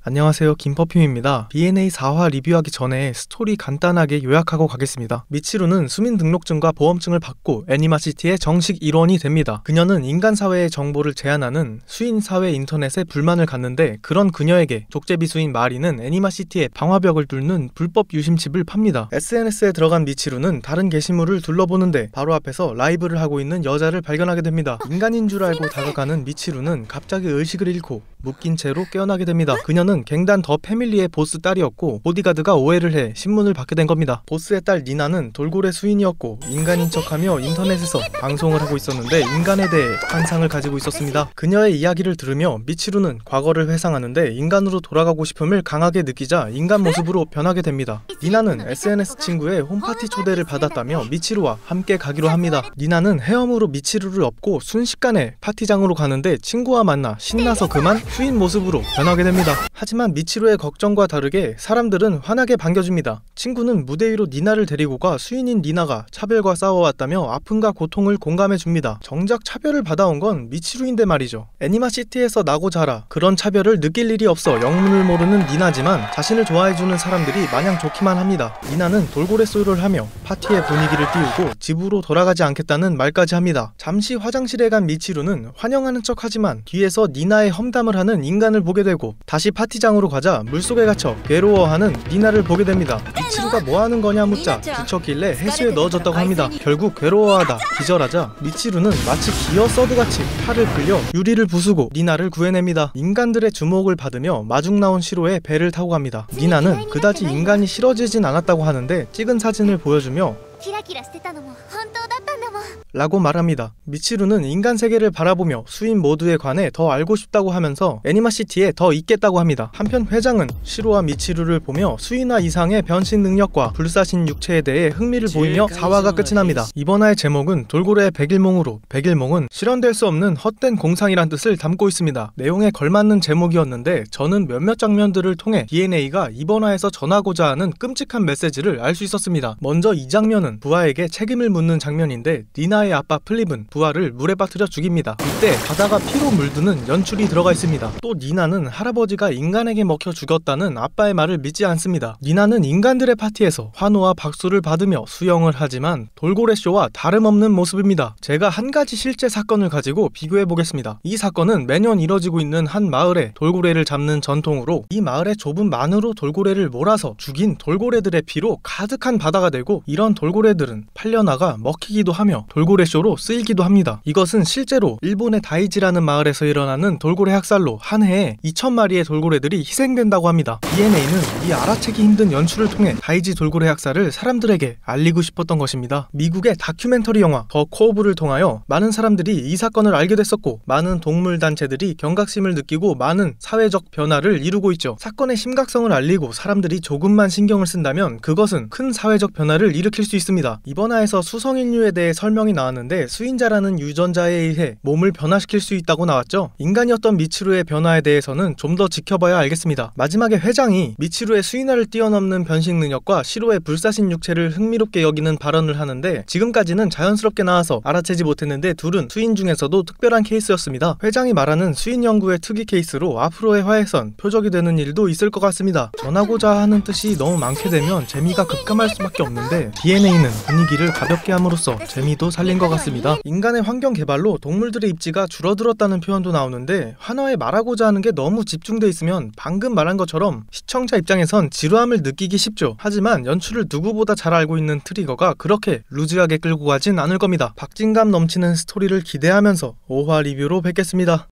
안녕하세요, 김퍼퓸입니다. BNA 4화 리뷰하기 전에 스토리 간단하게 요약하고 가겠습니다. 미치루는 수민등록증과 보험증을 받고 애니마시티의 정식 일원이 됩니다. 그녀는 인간사회의 정보를 제한하는 수인사회 인터넷에 불만을 갖는데, 그런 그녀에게 족제비수인 마리는 애니마시티의 방화벽을 뚫는 불법 유심칩을 팝니다. SNS에 들어간 미치루는 다른 게시물을 둘러보는데 바로 앞에서 라이브를 하고 있는 여자를 발견하게 됩니다. 인간인 줄 알고 다가가는 미치루는 갑자기 의식을 잃고 묶인 채로 깨어나게 됩니다. 그녀는 갱단 더 패밀리의 보스 딸이었고, 보디가드가 오해를 해 신문을 받게 된 겁니다. 보스의 딸 니나는 돌고래 수인이었고 인간인 척하며 인터넷에서 방송을 하고 있었는데 인간에 대해 환상을 가지고 있었습니다. 그녀의 이야기를 들으며 미치루는 과거를 회상하는데 인간으로 돌아가고 싶음을 강하게 느끼자 인간 모습으로 변하게 됩니다. 니나는 SNS 친구의 홈파티 초대를 받았다며 미치루와 함께 가기로 합니다. 니나는 헤엄으로 미치루를 업고 순식간에 파티장으로 가는데 친구와 만나 신나서 그만 수인 모습으로 변하게 됩니다. 하지만 미치루의 걱정과 다르게 사람들은 환하게 반겨줍니다. 친구는 무대 위로 니나를 데리고 가 수인인 니나가 차별과 싸워왔다며 아픔과 고통을 공감해줍니다. 정작 차별을 받아온 건 미치루인데 말이죠. 애니마시티에서 나고 자라 그런 차별을 느낄 일이 없어 영문을 모르는 니나지만 자신을 좋아해주는 사람들이 마냥 좋기만 합니다. 니나는 돌고래 소리를 하며 파티의 분위기를 띄우고 집으로 돌아가지 않겠다는 말까지 합니다. 잠시 화장실에 간 미치루는 환영하는 척하지만 뒤에서 니나의 험담을 하는 인간을 보게 되고, 다시 파티장으로 가자 물속에 갇혀 괴로워하는 니나를 보게 됩니다. 미치루가 뭐하는 거냐 묻자 뒤척길래 해수에 넣어줬다고 합니다. 결국 괴로워하다 기절하자 미치루는 마치 기어 서드같이 팔을 풀려 유리를 부수고 니나를 구해냅니다. 인간들의 주목을 받으며 마중 나온 시로에 배를 타고 갑니다. 니나는 그다지 인간이 싫어지진 않았다고 하는데 찍은 사진을 보여주며 라고 말합니다. 미치루는 인간 세계를 바라보며 수인 모두에 관해 더 알고 싶다고 하면서 애니마시티에 더 있겠다고 합니다. 한편 회장은 시로와 미치루를 보며 수인화 이상의 변신 능력과 불사신 육체에 대해 흥미를 보이며 4화가 끝이 납니다. 이번 화의 제목은 돌고래의 백일몽으로, 백일몽은 실현될 수 없는 헛된 공상이란 뜻을 담고 있습니다. 내용에 걸맞는 제목이었는데 저는 몇몇 장면들을 통해 BNA가 이번 화에서 전하고자 하는 끔찍한 메시지를 알 수 있었습니다. 먼저 이 장면은 부하에게 책임을 묻는 장면인데, 니나의 아빠 플립은 부하를 물에 빠뜨려 죽입니다. 이때 바다가 피로 물드는 연출이 들어가 있습니다. 또 니나는 할아버지가 인간에게 먹혀 죽었다는 아빠의 말을 믿지 않습니다. 니나는 인간들의 파티에서 환호와 박수를 받으며 수영을 하지만 돌고래 쇼와 다름없는 모습입니다. 제가 한 가지 실제 사건을 가지고 비교해 보겠습니다. 이 사건은 매년 이뤄지고 있는 한 마을에 돌고래를 잡는 전통으로, 이 마을의 좁은 만으로 돌고래를 몰아서 죽인 돌고래들의 피로 가득한 바다가 되고, 이런 돌고래들은 팔려나가 먹히기도 하며 돌고래 쇼로 쓰이기도 합니다. 이것은 실제로 일본의 다이지라는 마을에서 일어나는 돌고래 학살로 한 해에 2,000마리의 돌고래들이 희생된다고 합니다. BNA는 이 알아채기 힘든 연출을 통해 다이지 돌고래 학살을 사람들에게 알리고 싶었던 것입니다. 미국의 다큐멘터리 영화 더 코어브를 통하여 많은 사람들이 이 사건을 알게 됐었고, 많은 동물 단체들이 경각심을 느끼고 많은 사회적 변화를 이루고 있죠. 사건의 심각성을 알리고 사람들이 조금만 신경을 쓴다면 그것은 큰 사회적 변화를 일으킬 수 있습니다. 이번 화에서 수성인류에 대해 설명이 나왔는데, 수인자라는 유전자에 의해 몸을 변화시킬 수 있다고 나왔죠. 인간이었던 미치루의 변화에 대해서는 좀 더 지켜봐야 알겠습니다. 마지막에 회장이 미치루의 수인화를 뛰어넘는 변신 능력과 시로의 불사신 육체를 흥미롭게 여기는 발언을 하는데, 지금까지는 자연스럽게 나와서 알아채지 못했는데 둘은 수인 중에서도 특별한 케이스였습니다. 회장이 말하는 수인 연구의 특이 케이스로 앞으로의 화에선 표적이 되는 일도 있을 것 같습니다. 전하고자 하는 뜻이 너무 많게 되면 재미가 급감할 수밖에 없는데, BNA는 분위기를 가볍게 함으로써 재미도 살린 것 같습니다. 인간의 환경 개발로 동물들의 입지가 줄어들었다는 표현도 나오는데, 한화에 말하고자 하는 게 너무 집중돼 있으면 방금 말한 것처럼 시청자 입장에선 지루함을 느끼기 쉽죠. 하지만 연출을 누구보다 잘 알고 있는 트리거가 그렇게 루즈하게 끌고 가진 않을 겁니다. 박진감 넘치는 스토리를 기대하면서 5화 리뷰로 뵙겠습니다.